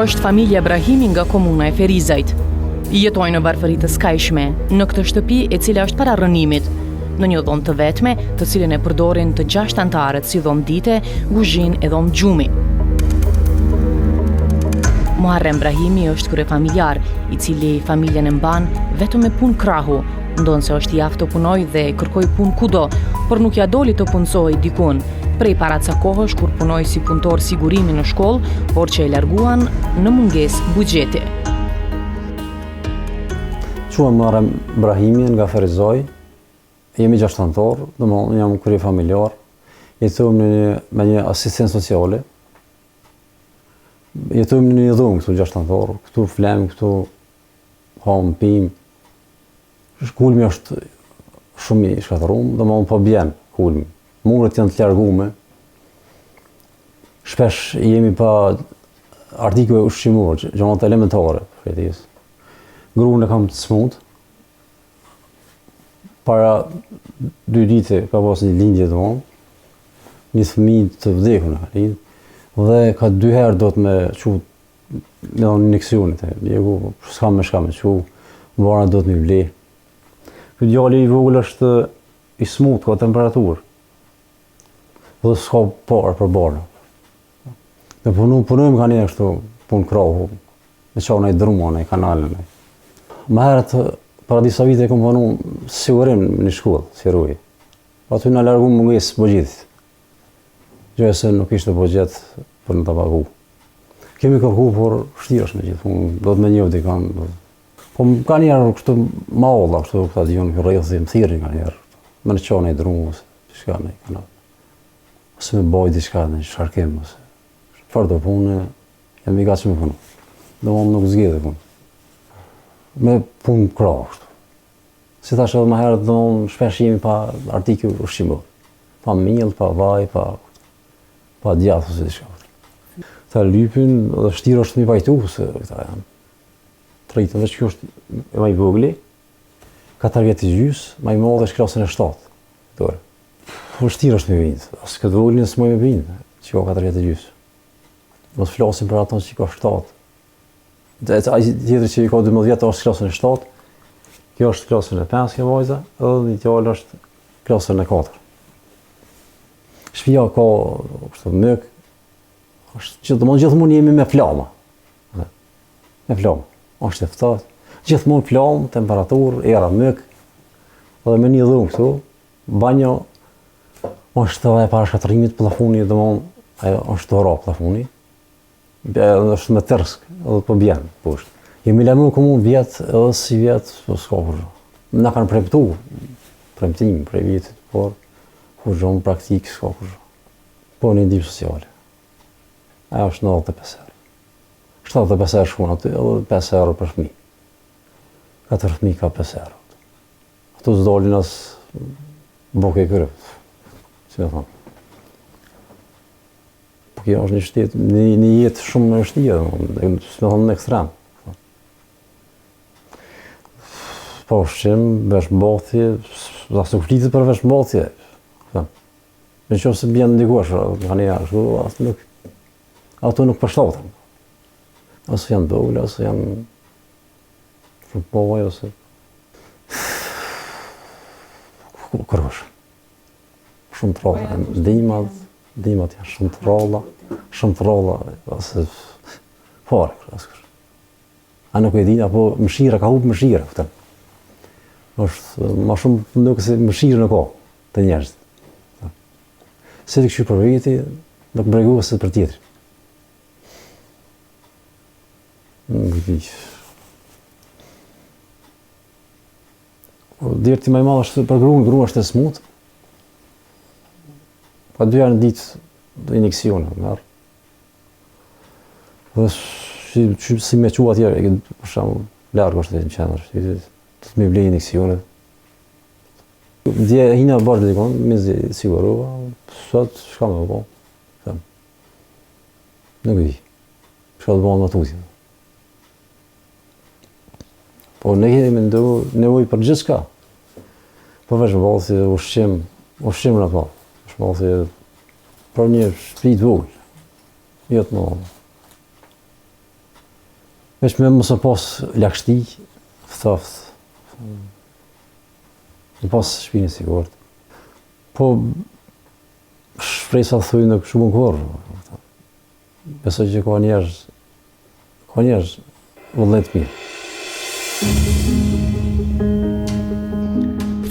është familja Brahimi nga komuna e Ferizajt. Jetojnë në varfëri të skajshme, në këtë shtëpi e cila është para rënimit, në një dhomë të vetme, të cilën e përdorin të 6 anëtarët si dhomë dite, kuzhinë e dhomë gjumi. Muharrem Brahimi është kryefamiljar, i cili familjen e mban vetëm me punë krahu, ndonë se është i aftë të punoj dhe kërkoj punë kudo, por nuk ja doli të punësoj dikun, prej para ca kohësh kur punoj si punëtor sigurimi në shkollë, por që e larguan në mungesë buxheti. Quhem Muharrem Brahimi nga Ferizaj, jemi 6 anëtar, domethënë jam kryefamiljar, jetojmë me një asistent sociale. Jetojmë në një dhomë këtu 6 anëtar, këtu flem, këtu ham, pim. Kulmi është shumë i shkatëruar, domethënë po bjen kulmi. Muret janë të largume. Shpesh jemi pa artikuj ushqimor, gjërat elementare, fletis. Gruan e kam të smut. Para 2 ditë ka pas një lindje domethënë. Një fëmijë të vdekur ka lind. Dhe ka 2 herë do të me çu me injeksionet e mjeku, s'kam me çu, vara do të më vle. Ky djali i vogël është i smut, ka temperaturë. Dhe s'ka parë për barë. Dhe punojmë ka një kështu punë krahu, me qana i druma në kanalën. Më herët, para disa vite kom punu sigurim në shkollë, si rruj. Aty në largu mungesë buxhetit. Gjë se nuk ishte buxhet për në të pagu. Kemi kërku, por shtirësh me gjithë, do të me njëvë dikan. Po ka njerë kështu ma olla, kështu këta dion rrëthi, më thirrin ka njerë. Me në qana i drumës, diçka me i kanal. Ose me baj diçka në sharkim, ose. Çfarë do punë, jam i gatshëm me punu. Do më nuk zgjidhe punë. Me punë krahë, kështu. Si tash edhe më herët, do më shpesh jemi pa artikuj ushqimor. Pa miell, pa vaj, pa djathë, ose diçka. Këta lypin, dhe shtirë është mi vajtu, se këta janë. Trejtë, dhe që kjo është e maj vogli, 4 vjetë i gjys, maj modhe është klasën e 7. Dore. Vështirë është me vindë, asë këtë voglin së moj me vindë, që ka 4 vjetë i gjys. Mos flasim për ato që ka 7. Ai tjetër që i ka 12 vjetë është klasën e 7, kjo është klasën e 5 kjo vajza, edhe një tjallë është klasën e 4. Shpia ka kështu mëk, që të mund gjithmonë jemi me flama. Me flama. Është e ftohtë. Gjithmonë flamë, temperaturë, era myk. Dhe me një dhomë këtu, banjo është e para shkatërimit plafoni, domthonë ajo është ora plafoni. Është me tërsk, edhe po bjen poshtë. Jemi lëmë komun vjet, edhe si vjet, po s'ka kurrë. Na kanë premtim prej vitit, por kurrë praktik s'ka kurrë. Po në ndihmë sociale. Ajo është 95 euro. 75 euro shkon aty, edhe 5 euro për fëmijë. 4 fëmijë ka 5 euro. Ato s'dolin as boke kërët, si me thonë. Po kjo është një shtetë, një jetë shumë në vështirë, si me thonë në ekstrem. Po ushqim, veshmbathje, as nuk flitet për veshmbathje. Në qoftë se bjen ndikush, ka një ashtu, ato nuk përshtaten. Ose janë dogle, ose janë futbollaj, ose kërësh. Shumë të ralla, dimat janë shumë të ralla, ose fare, kërësh. A nuk e di, apo mëshira, ka hupë mëshira, këtën. është ma shumë nuk se mëshirë në ka të njerëzit. Se të këshu për veti, nuk bregu se për tjetëri. Nuk di. Dirti më i madh është për grua është e smut. Pa 2 herë në ditë injeksione merr. Dhe si me qua atje, për shembull, larg është në qendër, të më blej injeksionet. Dje hina bërë dikon, mizi sigurova, sot shka me po. Nuk di. Shka të bëhen më tutin. Po ne kemi nevojë për gjithçka. Po veç vallësi, ushqim në po. Vallësi për një shtëpi të vogël. Jo të mëdha. Veç me mos e pas lagështi, thaftë. Në pas shpinë e sigurt. Po, shpresa thuj në kështu bukur. Besoj që ka njerëz vëllait mirë.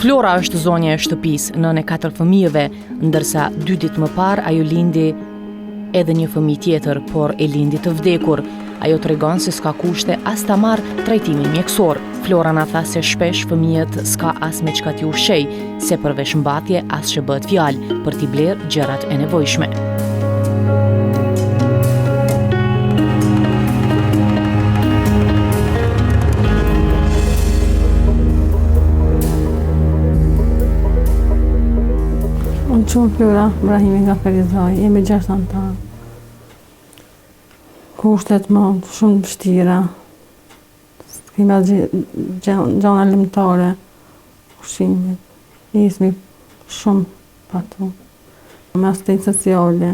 Flora është zonja e shtëpisë, nën e 4 fëmijëve, ndërsa 2 ditë më parë ajo lindi edhe një fëmijë tjetër, por e lindi të vdekur. Ajo tregon se s'ka kushte as ta marrë trajtimin mjekësor. Flora na tha se shpesh fëmijët s'ka as me çka t'ju ushqej, se përveç mbatje as që bëhet fjalë për t'i blerë gjërat e nevojshme. Unë qumë Flora Brahimi nga Ferizaj, jemi 6 antarë. Kushtet më shumë vështira, kemi gjana limtare, ushqimit, ismi shumë patu, me asistencë sociale.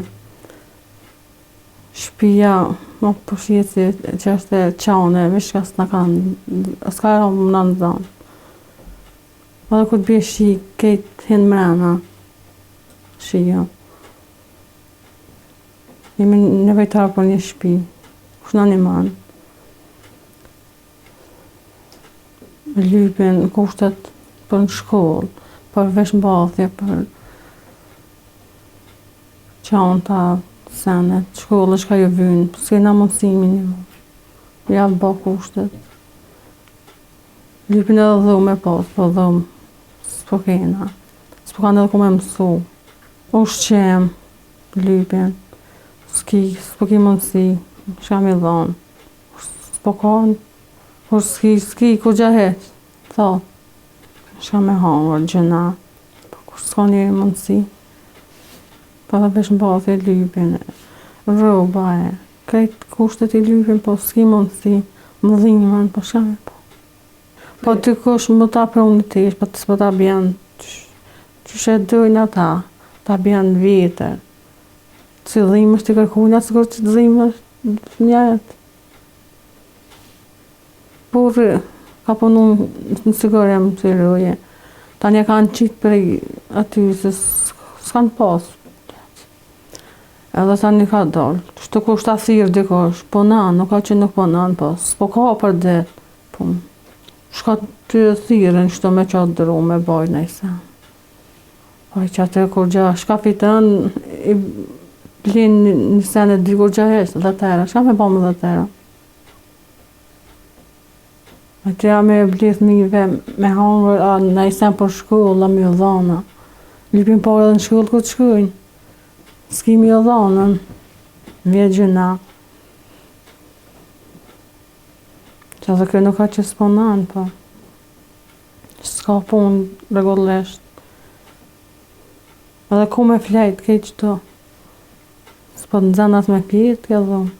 Shtëpia më përshjet që është e qane, veç ka s'na kanë, s'ka më në zonë. Edhe kur bje shi, kejtë hinë mrena, shio. Jemi nevojtarë për një shtëpi, kush në një manë. Lypin, kushtet për në shkollë, për vesh mbathje, për qanta, senet, shkollë shka jo vynë, s'kena mundësimin një më. Ja bë kushtet. Lypin edhe dhume pas, po dhume, s'po kena. S'po kanë edhe ku me mësu. Ushqem, lypin, s'po ki mundësi, shka mi dhonë. S'po kanë, kur s'ki, kur gjahet, thot, shka me hangër, gjëna, kur s'ka një mundësi. Pa dhe vesh mbathje lypin, rroba e, krejt kushtet i lypin, po s'ki mundësi, mëdhimen, po shka me po. Po ty kush më ta prunë tish, po s'po ta bjen, qyshe dojnë ata, ta bjen vjetër. Cëllim është i kërkunja, sigur që cëllim është njët. Por, ka punu në sigurem të rroje. Tani kanë qitë prej aty, se s'kanë pas. Edhe tani ka dalë. Shtë ku shtë athirë dikosh, po nanë, nuk ka që nuk po nanë, po s'po ka për det. Po, shka të thirën, shtë me qatë dru, me bajt nejse. Po, që atë kur gja, shka fitën, i blinë një sene dy kur gja heshtë, dhe tëra, shka me bëmë dhe tëra. Atëja me blith mive, me hangër, a në i sen për shkollë, a mi o dhana. Lypin por edhe në shkollë ku të shkojnë. S'ki mi o dhanën, vjetë gjëna. Që edhe kërë nuk ka që s'ponan, po. S'ka punë regullisht. Edhe ku me flejt, kej qëto. S'po të nëzënat me pjetë, ke dhonë.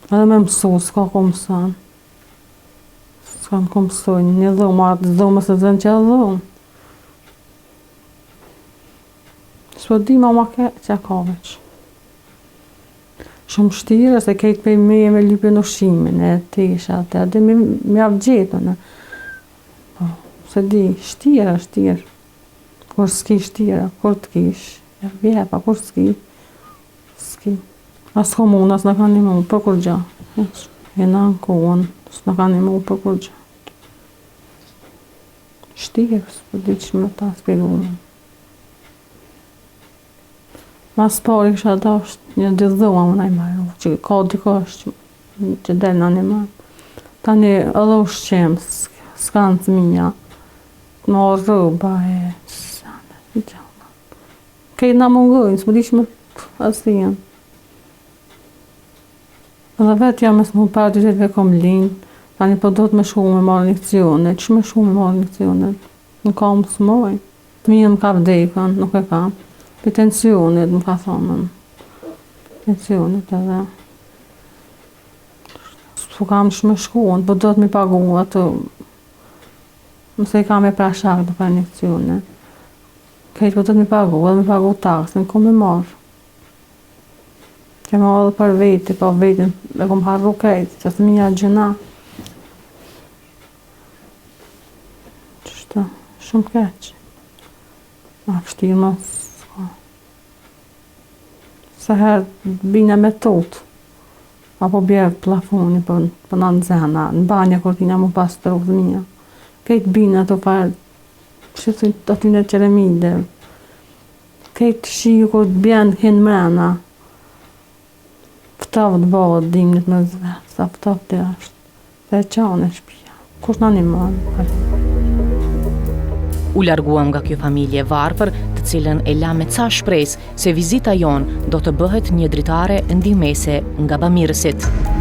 Edhe me mësu, s'ka ku mësan. S'ka në ku mësojnë, një dhomë, atë dhomë se zënë që e dhomë. S'po di ma ke që e ka veç. Shumë shtirë, se kejtë pej me lypin ushqimin, e tisha, edhe me avë gjetën. Po, se di, shtirë. Kur s'ki shtira, kur t'kish, e vjepa, kur s'ki. As komunë, as në kanë një mu për kur gja. E në në kohën, as në kanë një mu për kur gja. Shtirë, s'po di që me ta spjegume. Mas pari kësha dasht një dy dhoma më nëj marru, që ka dikosh që del në një marru. Tani edhe ushqem, s'kanë të minja, në rroba e sane, gjana. Kejtë nga mungojnë, s'po di që me asijen. Edhe vetë jam mes më parë 2 ditëve kom linë, tani po do të me shku me marrë injekcione, që me shku me marrë injekcione, nuk ka më smoj. Fëmija më ka vdekën, nuk e kam. Për tensionit, më ka thonën. Tensionit edhe. S'po kam shme shkuën, po do të mi pagu ato. Mëse i kam e pra shak të për injekcione. Kejtë po do të mi pagu, edhe mi pagu taksin, ku me marrë. Kem edhe për veti, po vetin e kom harru krejt, që fëmija gjëna. Qështë, shumë keq. Ma fështirë mos. Se herë bina me tot, apo bjerë plafoni për në nëzena, në banja kur tina mu pas të rukë mija. Kejtë bina të farë, që të aty në qeremide. Kejtë shiju kur të bjenë hinë mrena. Ftavë të bëllë dimnit me zve, sa ftavë të ashtë. Dhe qanë e shpia. Kush në një mënë? U larguam nga kjo familje varfër, të cilën e la me ca shpresë se vizita jonë do të bëhet një dritare ndihmese nga bamirësit.